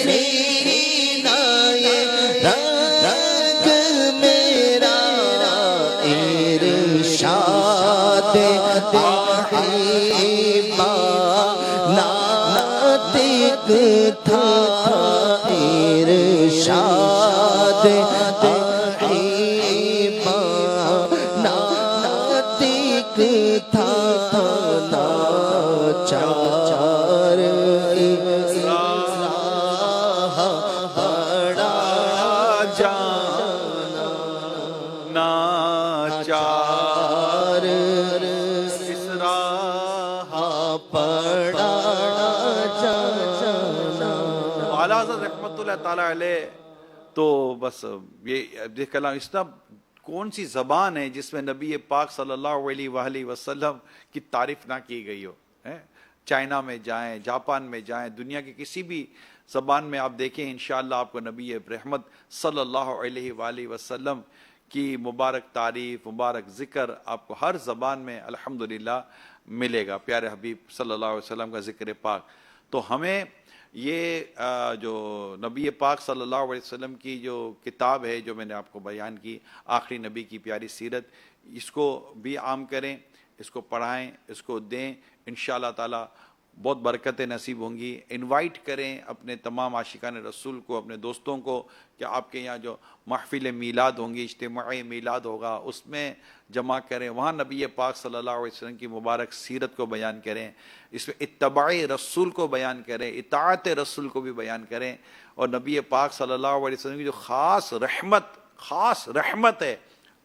میری نہ یہ رنگ میرا ارشاد حبیبا ناطق تھا ارشاد حبیبا ناطق تھا ناچار راہ بڑا جانا ناچار اس راہ پڑا جانا. اعلیٰ حضرت رحمۃ اللہ تعالیٰ علیہ تو بس یہ دیکھ کلام اس طرح کون سی زبان ہے جس میں نبی پاک صلی اللہ علیہ وآلہ وسلم کی تعریف نہ کی گئی ہو. چائنا میں جائیں, جاپان میں جائیں, دنیا کی کسی بھی زبان میں آپ دیکھیں انشاءاللہ آپ کو نبی رحمت صلی اللہ علیہ وآلہ وسلم کی مبارک تعریف, مبارک ذکر آپ کو ہر زبان میں الحمدللہ ملے گا. پیارے حبیب صلی اللہ علیہ وسلم کا ذکر پاک. تو ہمیں یہ جو نبی پاک صلی اللہ علیہ وسلم کی جو کتاب ہے جو میں نے آپ کو بیان کی, آخری نبی کی پیاری سیرت, اس کو بھی عام کریں, اس کو پڑھائیں, اس کو دیں. انشاءاللہ تعالی بہت برکتیں نصیب ہوں گی. انوائٹ کریں اپنے تمام عاشقان رسول کو، اپنے دوستوں کو، کہ آپ کے یہاں جو محفل میلاد ہوں گی، اجتماعی میلاد ہوگا، اس میں جمع کریں. وہاں نبی پاک صلی اللہ علیہ وسلم کی مبارک سیرت کو بیان کریں، اس میں اتباع رسول کو بیان کریں، اطاعت رسول کو بھی بیان کریں. اور نبی پاک صلی اللہ علیہ وسلم کی جو خاص رحمت ہے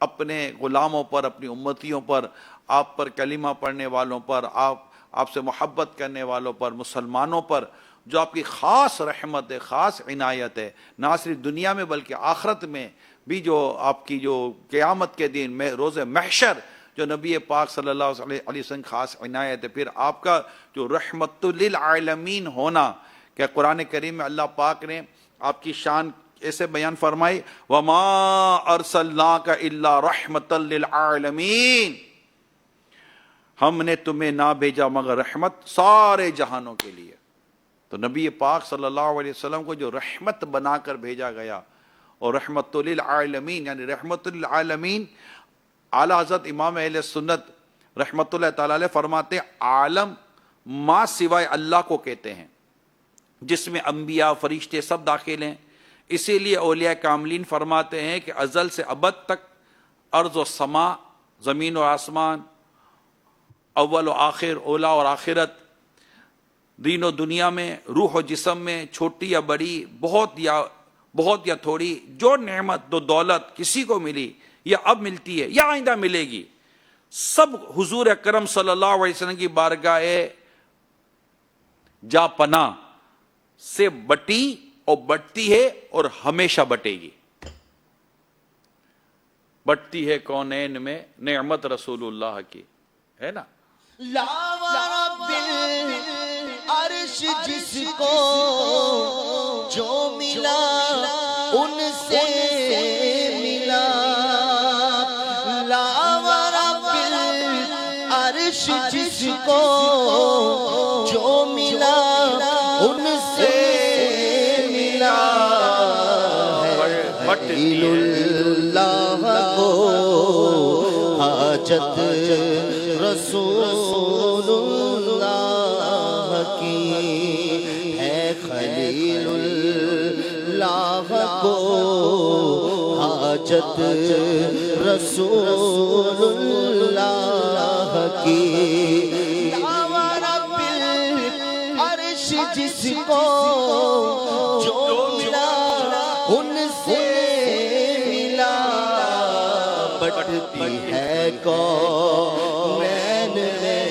اپنے غلاموں پر، اپنی امتیوں پر، آپ پر کلمہ پڑھنے والوں پر، آپ سے محبت کرنے والوں پر، مسلمانوں پر، جو آپ کی خاص رحمت ہے، خاص عنایت ہے، نہ صرف دنیا میں بلکہ آخرت میں بھی، جو آپ کی جو قیامت کے دن میں روز محشر جو نبی پاک صلی اللہ علیہ وسلم خاص عنایت ہے. پھر آپ کا جو رحمت للعالمین ہونا، کہ قرآن کریم میں اللہ پاک نے آپ کی شان ایسے بیان فرمائی، وَمَا أَرْسَلْنَاكَ إِلَّا رَحْمَةً لِلْعَالَمِينَ، ہم نے تمہیں نہ بھیجا مگر رحمت سارے جہانوں کے لیے. تو نبی پاک صلی اللہ علیہ وسلم کو جو رحمت بنا کر بھیجا گیا، اور رحمت للعالمین یعنی رحمت للعالمین، اعلی حضرت امام اہل سنت رحمت اللہ تعالی علیہ فرماتے ہیں عالم ما سوائے اللہ کو کہتے ہیں، جس میں انبیاء، فرشتے سب داخل ہیں. اسی لیے اولیاء کاملین فرماتے ہیں کہ ازل سے ابد تک ارض و سما، زمین و آسمان، اول و آخر، اولا اور آخرت، دین و دنیا میں، روح و جسم میں، چھوٹی یا بڑی، بہت یا تھوڑی، جو نعمت و دولت کسی کو ملی یا اب ملتی ہے یا آئندہ ملے گی، سب حضور اکرم صلی اللہ علیہ وسلم کی بارگاہ جا پناہ سے بٹی اور بٹتی ہے اور ہمیشہ بٹے گی. بٹتی ہے کونین میں نعمت رسول اللہ کی، ہے نا. لا رب العرش جس کو جو ملا ان سے ملا، لا رب العرش جس کو جو ملا ان سے ملا. خلیل اللہ کو حاجت رسول اللہ کی ہے، خلیل اللہ کو حاجت رسول اللہ کی. رب العرش جس کو جو ملا ان سے ملا، بٹتی ہے کونین میں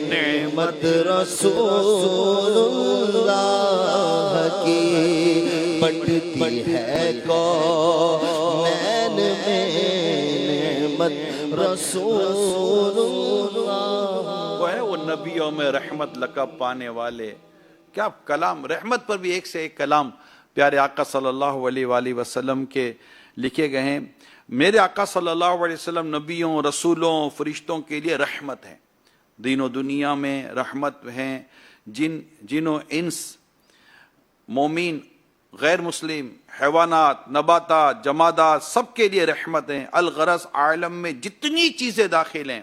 نعمت رسول اللہ کی، بٹتی ہے کونین میں نعمت رسول اللہ. وہ ہے وہ نبیوں میں رحمت لقب پانے والے. کیا کلام، رحمت پر بھی ایک سے ایک کلام پیارے آقا صلی اللہ علیہ وآلہ وسلم کے لکھے گئے ہیں. میرے آقا صلی اللہ علیہ وسلم نبیوں، رسولوں، فرشتوں کے لیے رحمت ہے، دین و دنیا میں رحمت ہیں. جن و انس، مومن، غیر مسلم، حیوانات، نباتات، جمادات، سب کے لیے رحمت ہیں. الغرض عالم میں جتنی چیزیں داخل ہیں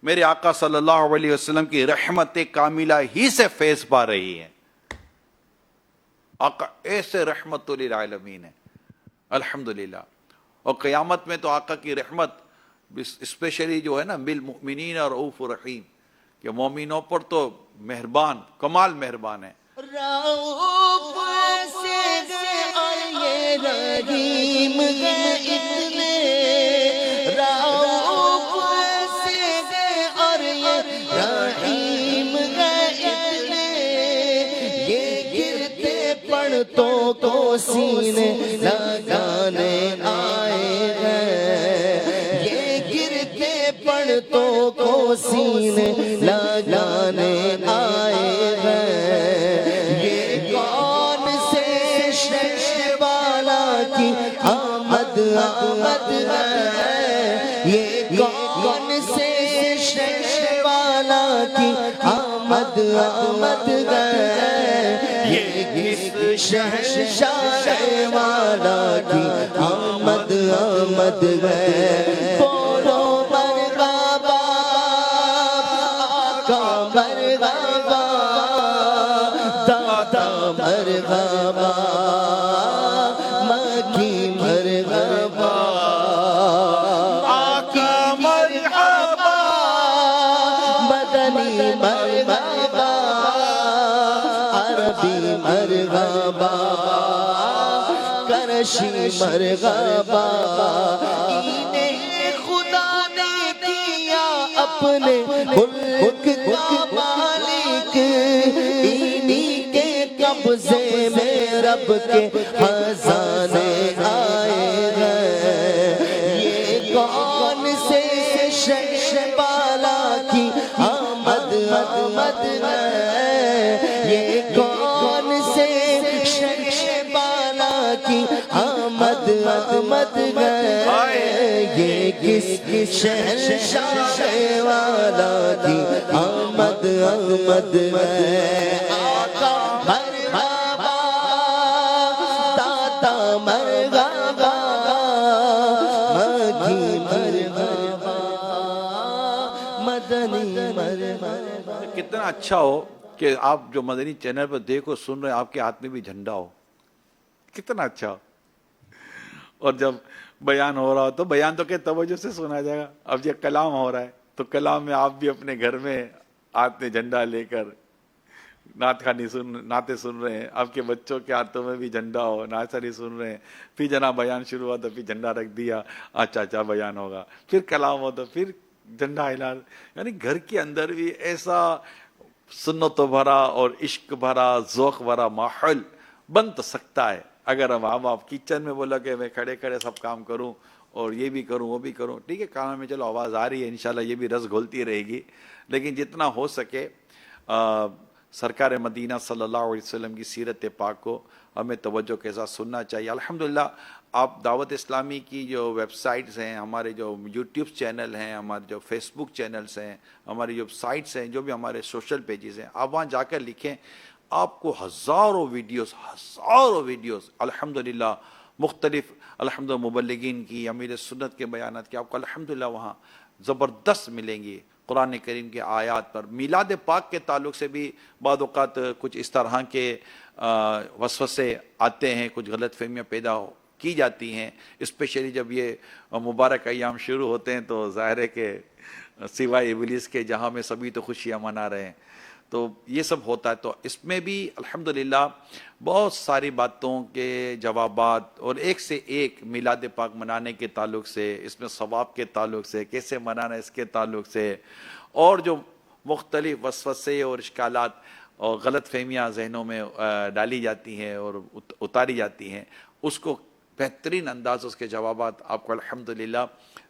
میرے آقا صلی اللہ علیہ وسلم کی رحمت کاملہ ہی سے فیض پا رہی ہیں. آقا ایسے رحمت للعالمین ہے الحمدللہ. اور قیامت میں تو آقا کی رحمت اسپیشلی جو ہے نا بالمؤمنین رؤوف رحیم، کہ مومنوں پر تو مہربان، کمال مہربان ہے. رؤوف سے یہ رحیم اتنے، رؤوف سے اور یہ رحیم اتنے، یہ گرتے پڑھتوں کو سینے لگانے آئے ہیں، یہ گرتے پڑھتوں کو سینے لگانے آئے ہیں. یہ کون سے شہر والا کی آمد ہے، یہ کون سے شہر والا کی آمد ہے، یہ کس شہر والا کی آمد ہے. بولو مرحبا آقا مرحبا دادا مرحبا مکی مرحبا آقا مرحبا مدنی مرحبا عربی مرحبا کرشی مرحبا انہیں خدا نے کیا اپنے ملک کا مالک انہی کے قبضے میں رب کے خزانے آئے ہیں یہ کون سے شخص بالا کی آمد آمد ہے یہ کون سے شخص بالا کی آمد آمد ہے یہ کس شہنشاہ والا کی آمد آمد ہے آقا مرحبا دادا مرحبا مکی مرحبا مدنی مرحبا. کتنا اچھا ہو کہ آپ جو مدنی چینل پر دیکھو سن رہے ہیں آپ کے ہاتھ میں بھی جھنڈا ہو، کتنا اچھا ہو. اور جب بیان ہو رہا ہو تو بیان تو کہ توجہ سے سنا جائے گا. اب یہ کلام ہو رہا ہے تو کلام میں آپ بھی اپنے گھر میں ہاتھ میں جھنڈا لے کر نعت خوانی نعتیں سن رہے ہیں، آپ کے بچوں کے ہاتھوں میں بھی جھنڈا ہو، نعت خوانی سن رہے ہیں، پھر جناب بیان شروع ہوا تو پھر جھنڈا رکھ دیا، اچھا اچھا بیان ہوگا، پھر کلام ہو تو پھر جھنڈا ہلا. یعنی گھر کے اندر بھی ایسا سنت بھرا اور عشق بھرا ذوق بھرا ماحول بن تو سکتا ہے اگر ہم آپ کچن میں بولا کہ میں کھڑے کھڑے سب کام کروں اور یہ بھی کروں وہ بھی کروں. ٹھیک ہے کام میں چلو آواز آ رہی ہے، انشاءاللہ یہ بھی رس گھولتی رہے گی، لیکن جتنا ہو سکے سرکار مدینہ صلی اللہ علیہ وسلم کی سیرت پاک کو ہمیں توجہ کے ساتھ سننا چاہیے. الحمدللہ آپ دعوت اسلامی کی جو ویب سائٹس ہیں، ہمارے جو یوٹیوب چینل ہیں، ہمارے جو فیس بک چینلز ہیں، ہماری جو سائٹس ہیں، جو بھی ہمارے سوشل پیجز ہیں، آپ وہاں جا کر لکھیں، آپ کو ہزاروں ویڈیوز الحمدللہ مختلف الحمدللہ مبلغین کی، امیر سنت کے بیانات کی آپ کو الحمدللہ وہاں زبردست ملیں گی. قرآن کریم کے آیات پر میلاد پاک کے تعلق سے بھی بعض اوقات کچھ اس طرح کے وسوسے آتے ہیں، کچھ غلط فہمیاں پیدا کی جاتی ہیں، اسپیشلی جب یہ مبارک ایام شروع ہوتے ہیں تو ظاہر ہے کہ سوائے ابلیس کے جہاں میں سبھی تو خوشیاں منا رہے ہیں، تو یہ سب ہوتا ہے. تو اس میں بھی الحمدللہ بہت ساری باتوں کے جوابات اور ایک سے ایک میلاد پاک منانے کے تعلق سے، اس میں ثواب کے تعلق سے، کیسے منانا اس کے تعلق سے، اور جو مختلف وسوسے اور اشکالات اور غلط فہمیاں ذہنوں میں ڈالی جاتی ہیں اور اتاری جاتی ہیں، اس کو بہترین انداز اس کے جوابات آپ کو الحمدللہ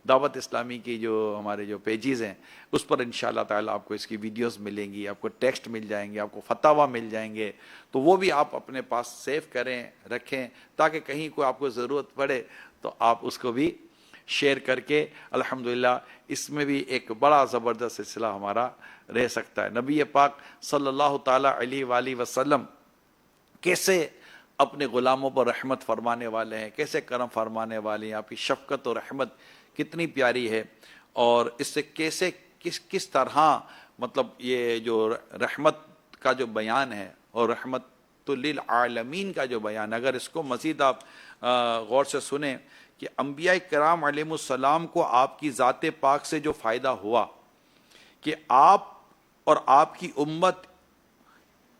دعوت اسلامی کی جو ہمارے جو پیجز ہیں اس پر انشاءاللہ تعالیٰ آپ کو اس کی ویڈیوز ملیں گی، آپ کو ٹیکسٹ مل جائیں گے، آپ کو فتاویٰ مل جائیں گے، تو وہ بھی آپ اپنے پاس سیو کریں رکھیں تاکہ کہیں کوئی آپ کو ضرورت پڑے تو آپ اس کو بھی شیئر کر کے الحمدللہ اس میں بھی ایک بڑا زبردست سلسلہ ہمارا رہ سکتا ہے. نبی پاک صلی اللہ تعالیٰ علیہ وآلہ وسلم کیسے اپنے غلاموں پر رحمت فرمانے والے ہیں، کیسے کرم فرمانے والے ہیں، آپ کی شفقت اور رحمت کتنی پیاری ہے، اور اس سے کیسے کس طرح مطلب یہ جو رحمت کا جو بیان ہے اور رحمت للعالمین کا جو بیان، اگر اس کو مزید آپ غور سے سنیں کہ انبیاء کرام علیہ السلام کو آپ کی ذات پاک سے جو فائدہ ہوا کہ آپ اور آپ کی امت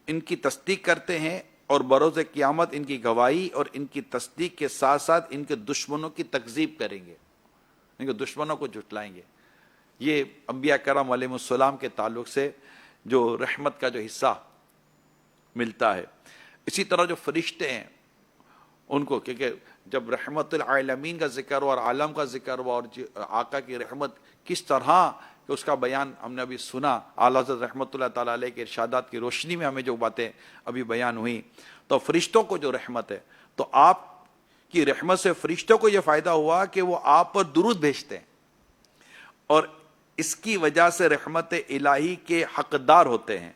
ان کی تصدیق کرتے ہیں اور بروز قیامت ان کی گواہی اور ان کی تصدیق کے ساتھ ساتھ ان کے دشمنوں کی تکذیب کریں گے، ان کے دشمنوں کو جھٹلائیں گے. یہ انبیاء کرام علیہ السلام کے تعلق سے جو رحمت کا جو حصہ ملتا ہے. اسی طرح جو فرشتے ہیں ان کو، کیونکہ جب رحمت العالمین کا ذکر ہوا اور عالم کا ذکر ہوا اور آقا کی رحمت کس طرح کہ اس کا بیان ہم نے ابھی سنا، اعلیٰ حضرت رحمۃ اللہ تعالیٰ علیہ کے ارشادات کی روشنی میں ہمیں جو باتیں ابھی بیان ہوئیں، تو فرشتوں کو جو رحمت ہے تو آپ کی رحمت سے فرشتوں کو یہ فائدہ ہوا کہ وہ آپ پر درود بھیجتے ہیں اور اس کی وجہ سے رحمت الہی کے حقدار ہوتے ہیں.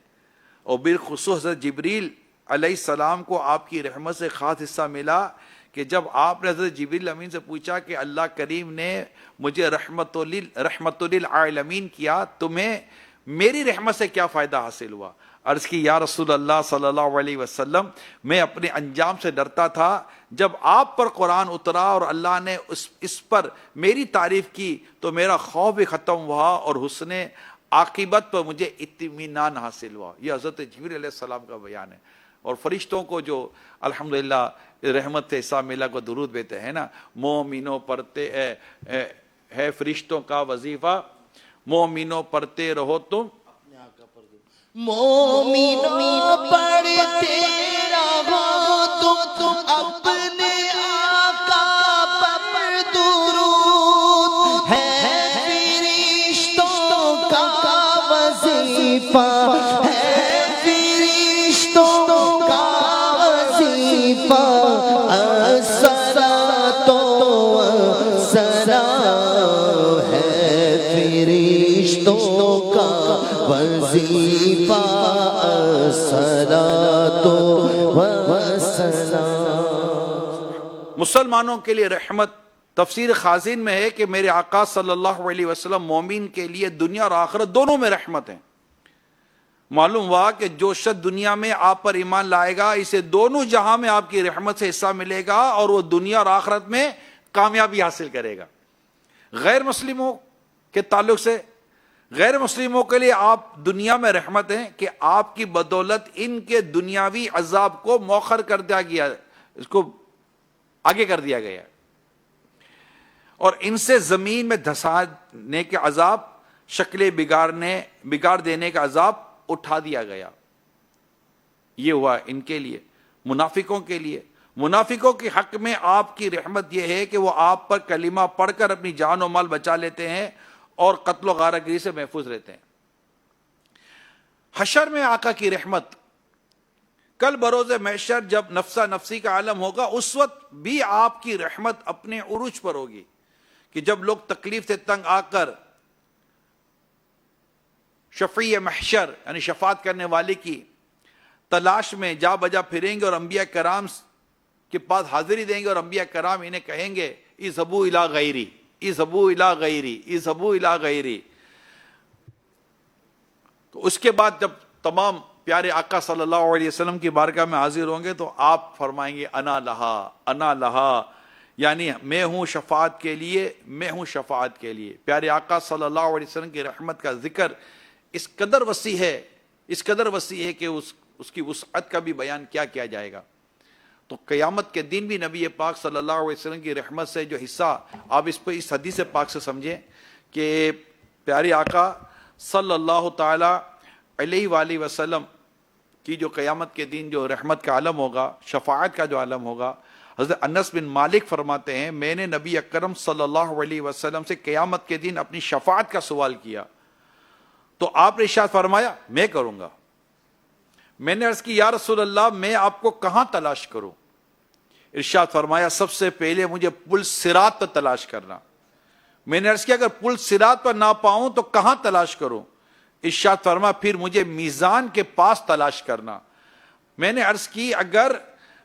اور بالخصوص حضرت جبریل علیہ السلام کو آپ کی رحمت سے خاص حصہ ملا کہ جب آپ نے حضرت جبریل امین سے پوچھا کہ اللہ کریم نے مجھے رحمت للعالمین کیا، تمہیں میری رحمت سے کیا فائدہ حاصل ہوا؟ عرض کی یا رسول اللہ صلی اللہ علیہ وسلم، میں اپنے انجام سے ڈرتا تھا، جب آپ پر قرآن اترا اور اللہ نے اس پر میری تعریف کی تو میرا خوف بھی ختم ہوا اور حسن عاقبت پر مجھے اطمینان حاصل ہوا۔ یہ حضرت جبریل علیہ السلام کا بیان ہے۔ اور فرشتوں کو جو الحمدللہ رحمت سے حصہ ملا کو درود دیتے ہیں نا، مومنوں پڑھتے ہے فرشتوں کا وظیفہ، مومنوں پڑھتے رہو تم، مومنوں پڑھتے رہو تم اپنے آقا پر درود، ہے فرشتوں کا وظیفہ، ہے فرشتوں کا وظیفہ، الصلاۃ والسلام ہے فرشتوں کا وظیفہ، الصلاۃ والسلام۔ مسلمانوں کے لیے رحمت تفسیر خازن میں ہے کہ میرے آقا صلی اللہ علیہ وسلم مومن کے لیے دنیا اور آخرت دونوں میں رحمت ہیں۔ معلوم ہوا کہ جو شخص دنیا میں آپ پر ایمان لائے گا اسے دونوں جہاں میں آپ کی رحمت سے حصہ ملے گا اور وہ دنیا اور آخرت میں کامیابی حاصل کرے گا۔ غیر مسلموں کے تعلق سے، غیر مسلموں کے لیے آپ دنیا میں رحمت ہیں کہ آپ کی بدولت ان کے دنیاوی عذاب کو مؤخر کر دیا گیا، اس کو آگے کر دیا گیا، اور ان سے زمین میں دھسانے کے عذاب، شکلیں بگاڑ دینے کا عذاب اٹھا دیا گیا۔ یہ ہوا ان کے لیے۔ منافقوں کے لیے، منافقوں کے حق میں آپ کی رحمت یہ ہے کہ وہ آپ پر کلمہ پڑھ کر اپنی جان و مال بچا لیتے ہیں اور قتل و غارت گری سے محفوظ رہتے ہیں۔ حشر میں آقا کی رحمت، کل بروز محشر جب نفسا نفسی کا عالم ہوگا اس وقت بھی آپ کی رحمت اپنے عروج پر ہوگی، کہ جب لوگ تکلیف سے تنگ آ کر شفیع محشر یعنی شفاعت کرنے والے کی تلاش میں جا بجا پھریں گے اور انبیاء کرام کے پاس حاضری دیں گے، اور انبیاء کرام انہیں کہیں گے اذهبوا الی غیری، اذهبوا الی غیری، اذهبوا الی غیری۔ تو اس کے بعد جب تمام پیارے آقا صلی اللہ علیہ وسلم کی بارگاہ میں حاضر ہوں گے تو آپ فرمائیں گے انا لہا، انا لہا، یعنی میں ہوں شفاعت کے لیے، میں ہوں شفاعت کے لیے۔ پیارے آقا صلی اللہ علیہ وسلم کی رحمت کا ذکر اس قدر وسیع ہے، اس قدر وسیع ہے کہ اس کی وسعت کا بھی بیان کیا کیا جائے گا۔ تو قیامت کے دن بھی نبی پاک صلی اللہ علیہ وسلم کی رحمت سے جو حصہ آپ اس حدیث پاک سے سمجھیں کہ پیارے آقا صلی اللہ تعالی علیہ وآلہ وسلم کی جو قیامت کے دن جو رحمت کا عالم ہوگا، شفاعت کا جو عالم ہوگا، حضرت انس بن مالک فرماتے ہیں میں نے نبی اکرم صلی اللہ علیہ وسلم سے قیامت کے دن اپنی شفاعت کا سوال کیا تو آپ نے ارشاد فرمایا میں کروں گا۔ میں نے عرض کی یا رسول اللہ میں آپ کو کہاں تلاش کروں؟ ارشاد فرمایا سب سے پہلے مجھے پل صراط پر تلاش کرنا۔ میں نے عرض کیا اگر پل صراط پر نہ پاؤں تو کہاں تلاش کروں؟ ارشاد فرمایا پھر مجھے میزان کے پاس تلاش کرنا۔ میں نے عرض کی اگر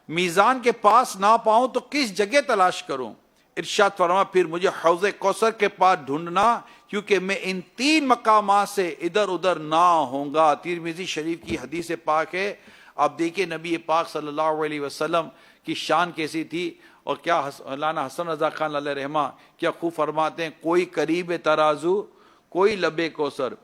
میزان کے پاس نہ پاؤں تو کس جگہ تلاش کروں؟ ارشاد فرمایا پھر مجھے حوض کوثر کے پاس ڈھونڈنا، کیونکہ میں ان تین مقامات سے ادھر ادھر نہ ہوں گا۔ ترمذی شریف کی حدیث پاک ہے۔ آپ دیکھیں نبی پاک صلی اللہ علیہ وسلم کی شان کیسی تھی، اور کیا مولانا حسن رضا خان علیہ رحمہ کیا خوب فرماتے ہیں، کوئی قریب ترازو، کوئی لبے کوثر،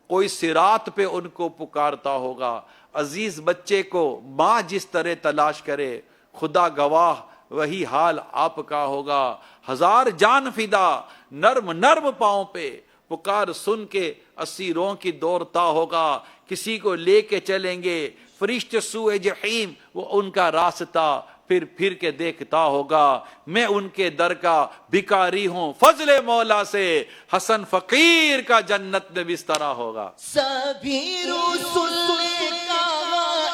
کوئی صراط پہ ان کو پکارتا ہوگا۔ عزیز بچے کو ماں جس طرح تلاش کرے، خدا گواہ وہی حال آپ کا ہوگا۔ ہزار جان فدا نرم نرم پاؤں پہ، پکار سن کے اسیروں کی دوڑتا ہوگا۔ کسی کو لے کے چلیں گے فرشتے سوئے جحیم، وہ ان کا راستہ پھر کے دیکھتا ہوگا۔ میں ان کے در کا بھکاری ہوں، فضل مولا سے حسن فقیر کا جنت میں بسترا ہوگا۔ سبھی رسول کا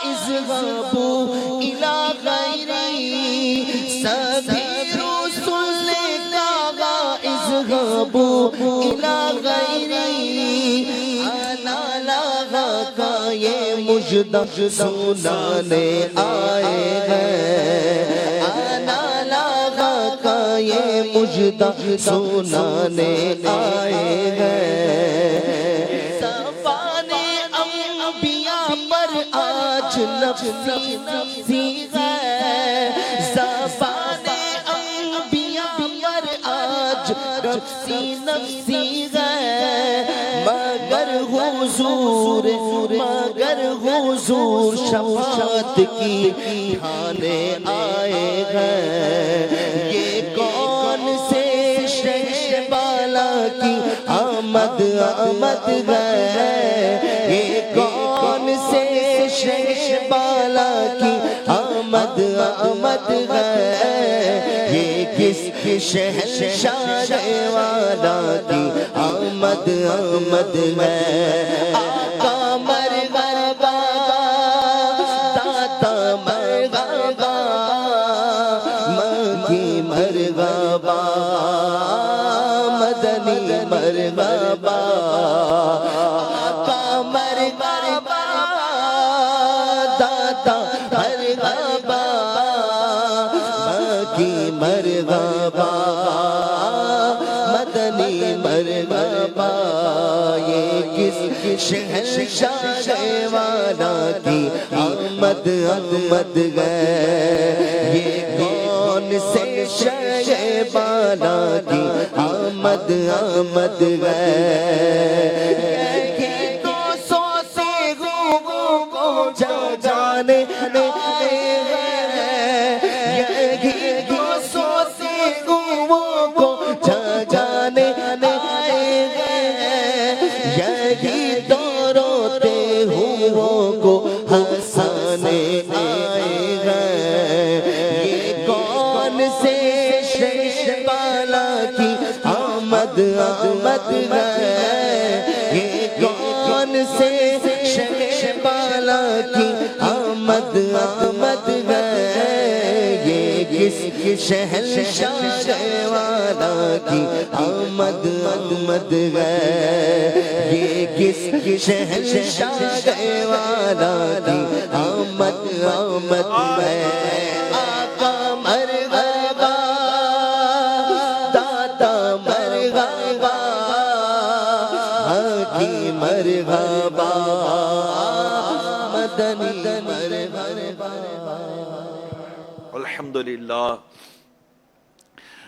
اذهبوا الی غیری، سبھی رسول کا اذهبوا الی غیری، انا لہا کا یہ مجدہ سنانے آئے ہیں، انا لہا کا یہ مجدہ سنانے آئے ہیں۔ انبیاء پر آج نفسی نفسی ہے، زبان انبیاء پر آج نفسی نفسی ہے، مگر حضور شفاعت کی ٹھانے آئے ہیں۔ یہ کون سے شہ بالا کی آمد آمد ہے، یہ کون سے شہ بالا کی آمد آمد ہے، یہ کس شہنشاہ والا کی آمد آمد ہے۔ آقا مرحبا، داتا مرحبا، مکی مرحبا، مدنی مرحبا، آقا مرحبا، داتا مرحبا، مکی مرحبا، مدنی مرحبا، یہ کس شہنشاہ والا کی آمد آمد ہے، یہ کون سے شہ بالا کی آمد آمد ہے۔ یہ تو سو سے کو جانے آئے ہیں، یہ تو سو سے کو جانے آئے ہیں، یہی تو روتے ہوں کو ہنسانے آئے ہیں۔ یہ کون سے شہ بالا کی آمد آمد ہے، یہ کون سے شہ بالا کی آمد آمد ہے، یہ کس شہنشاہ والا کی آمد آمد ہے، یہ کس شہنشاہ والا کی آمد آمد ہے۔ آقا مرحبا، داتا مرحبا، حاکی مرحبا، مدنی مرحبا۔ الحمدللہ،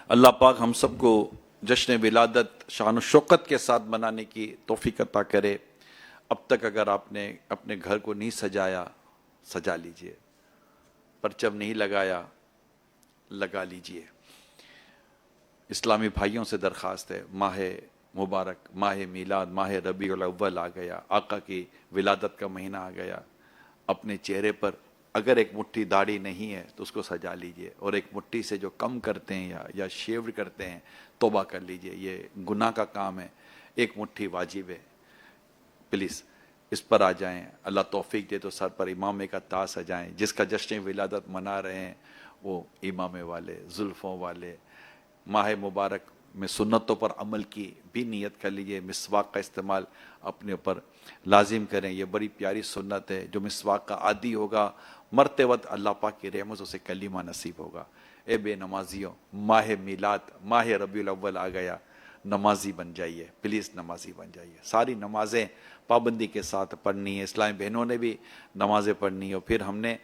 اللہ پاک ہم سب کو جشن ولادت شان و شوکت کے ساتھ منانے کی توفیق عطا کرے۔ اب تک اگر آپ نے اپنے گھر کو نہیں سجایا، سجا لیجئے، پرچم نہیں لگایا، لگا لیجئے۔ اسلامی بھائیوں سے درخواست ہے، ماہ مبارک، ماہ میلاد، ماہ ربیع الاول آ گیا، آقا کی ولادت کا مہینہ آ گیا، اپنے چہرے پر اگر ایک مٹھی داڑھی نہیں ہے تو اس کو سجا لیجئے، اور ایک مٹھی سے جو کم کرتے ہیں یا شیو کرتے ہیں توبہ کر لیجئے، یہ گناہ کا کام ہے، ایک مٹھی واجب ہے۔ پلیز اس پر آ جائیں، اللہ توفیق دے تو سر پر امامے کا تاج سجائیں۔ جس کا جشن ولادت منا رہے ہیں وہ امامے والے، زلفوں والے، ماہ مبارک میں سنتوں پر عمل کی بھی نیت کر لیجئے، مسواک کا استعمال اپنے اوپر لازم کریں، یہ بڑی پیاری سنت ہے۔ جو مسواک کا عادی ہوگا مرتے وقت اللہ پاک کی رحمت سے کلمہ نصیب ہوگا۔ اے بے نمازیوں، ماہ میلاد، ماہ ربیع الاول آ گیا، نمازی بن جائیے، پلیز نمازی بن جائیے۔ ساری نمازیں پابندی کے ساتھ پڑھنی ہے، اسلامی بہنوں نے بھی نمازیں پڑھنی ہے۔ پھر ہم نے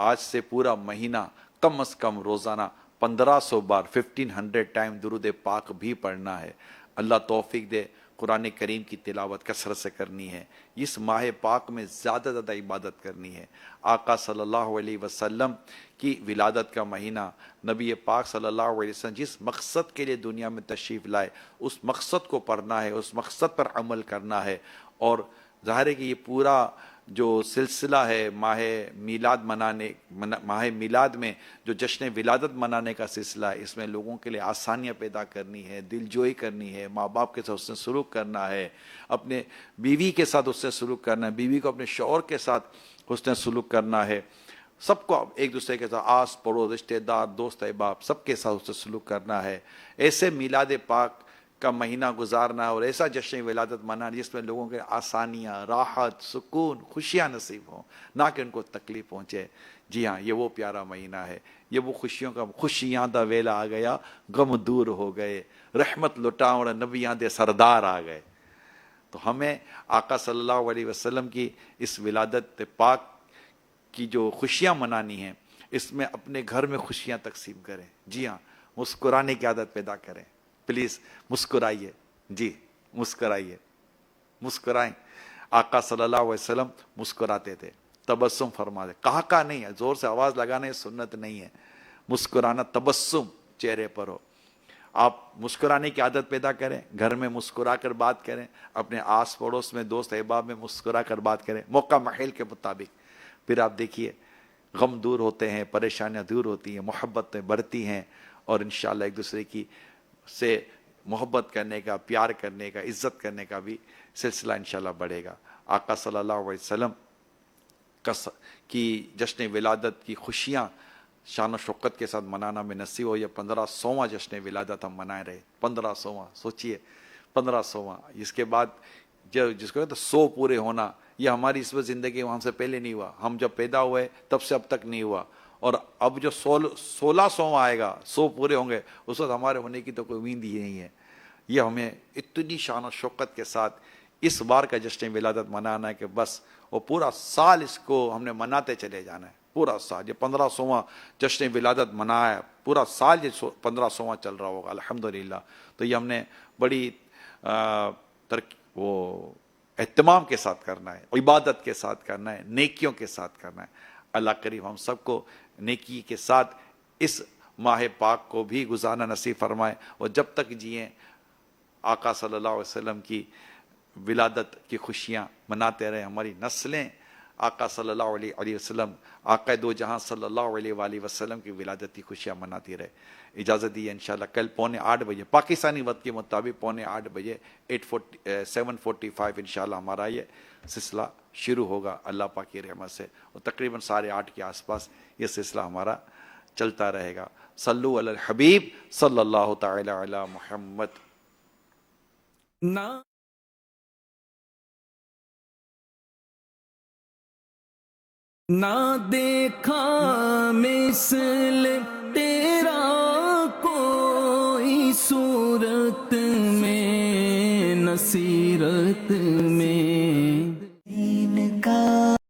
آج سے پورا مہینہ کم از کم روزانہ 1500 بار 1500 ٹائم درود پاک بھی پڑھنا ہے۔ اللہ توفیق دے، قرآن کریم کی تلاوت کثرت سے کرنی ہے، اس ماہ پاک میں زیادہ زیادہ عبادت کرنی ہے۔ آقا صلی اللہ علیہ وسلم کی ولادت کا مہینہ، نبی پاک صلی اللہ علیہ وسلم جس مقصد کے لیے دنیا میں تشریف لائے اس مقصد کو پڑھنا ہے، اس مقصد پر عمل کرنا ہے۔ اور ظاہر ہے کہ یہ پورا جو سلسلہ ہے ماہ میلاد میں جو جشن ولادت منانے کا سلسلہ ہے، اس میں لوگوں کے لیے آسانیاں پیدا کرنی ہے، دل جوئی کرنی ہے، ماں باپ کے ساتھ حسن سلوک کرنا ہے، اپنے بیوی کے ساتھ حسن سلوک کرنا ہے، بیوی کو اپنے شوہر کے ساتھ حسن سلوک کرنا ہے، سب کو ایک دوسرے کے ساتھ آس پڑوس رشتہ دار دوست احباب سب کے ساتھ حسن سلوک کرنا ہے۔ ایسے میلاد پاک کا مہینہ گزارنا ہے اور ایسا جشن ولادت منانا جس میں لوگوں کے آسانیاں، راحت، سکون، خوشیاں نصیب ہوں، نہ کہ ان کو تکلیف پہنچے۔ جی ہاں، یہ وہ پیارا مہینہ ہے، یہ وہ خوشیوں کا، خوشیاں دا ویلا آ گیا، غم دور ہو گئے، رحمت لٹاؤں نبیاں دے سردار آ گئے۔ تو ہمیں آقا صلی اللہ علیہ وسلم کی اس ولادت پاک کی جو خوشیاں منانی ہیں، اس میں اپنے گھر میں خوشیاں تقسیم کریں. جی ہاں، مسکرانے کی عادت پیدا کریں. پلیز مسکرائیے، جی مسکرائیے، مسکرائیں. آقا صلی اللہ علیہ وسلم مسکراتے تھے، تبسم فرماتے. کہا نہیں ہے، زور سے آواز لگانے سنت نہیں ہے. مسکرانا تبسم چہرے پر ہو. آپ مسکرانے کی عادت پیدا کریں، گھر میں مسکرا کر بات کریں، اپنے آس پڑوس میں دوست احباب میں مسکرا کر بات کریں موقع محل کے مطابق. پھر آپ دیکھیے غم دور ہوتے ہیں، پریشانیاں دور ہوتی ہیں، محبتیں بڑھتی ہیں، اور انشاءاللہ ایک دوسرے کی سے محبت کرنے کا، پیار کرنے کا، عزت کرنے کا بھی سلسلہ انشاءاللہ بڑھے گا. آقا صلی اللہ علیہ وسلم کی جشن ولادت کی خوشیاں شان و شوکت کے ساتھ منانا میں نصیب ہو. یہ 1500واں جشن ولادت ہم منائے رہے. 1500واں، سوچئے 1500واں. اس کے بعد جس کو کہتے 100 پورے ہونا، یہ ہماری اس وقت زندگی ہم سے پہلے نہیں ہوا. ہم جب پیدا ہوئے تب سے اب تک نہیں ہوا. اور اب جو 1600واں آئے گا، 100 پورے ہوں گے، اس وقت ہمارے ہونے کی تو کوئی امید ہی نہیں ہے. یہ ہمیں اتنی شان و شوکت کے ساتھ اس بار کا جشن ولادت منانا ہے کہ بس وہ پورا سال اس کو ہم نے مناتے چلے جانا ہے. پورا سال یہ 1500واں جشن ولادت منایا ہے، پورا سال یہ 1500واں چل رہا ہوگا الحمدللہ. تو یہ ہم نے بڑی وہ اہتمام کے ساتھ کرنا ہے، عبادت کے ساتھ کرنا ہے، نیکیوں کے ساتھ کرنا ہے. اللہ کریم ہم سب کو نیکی کے ساتھ اس ماہ پاک کو بھی گزارنا نصیب فرمائے، اور جب تک جئیں آقا صلی اللہ علیہ وسلم کی ولادت کی خوشیاں مناتے رہے. ہماری نسلیں آقا صلی اللہ علیہ وسلم، آقا دو جہاں صلی اللہ علیہ وآلہ وسلم کی ولادت کی خوشیاں مناتی رہے. اجازت دی ہے انشاءاللہ کل 7:45 بجے پاکستانی وقت کے مطابق 7:45 بجے 7:45 انشاءاللہ ہمارا یہ سلسلہ شروع ہوگا اللہ پاک کی رحمت سے، اور تقریباً 8:30 کے آس پاس یہ سلسلہ ہمارا چلتا رہے گا. صلو علی الحبیب صلی اللہ تعالی علی محمد. نہ دیکھا مثل تیرا کوئی صورت میں، نصیرت میں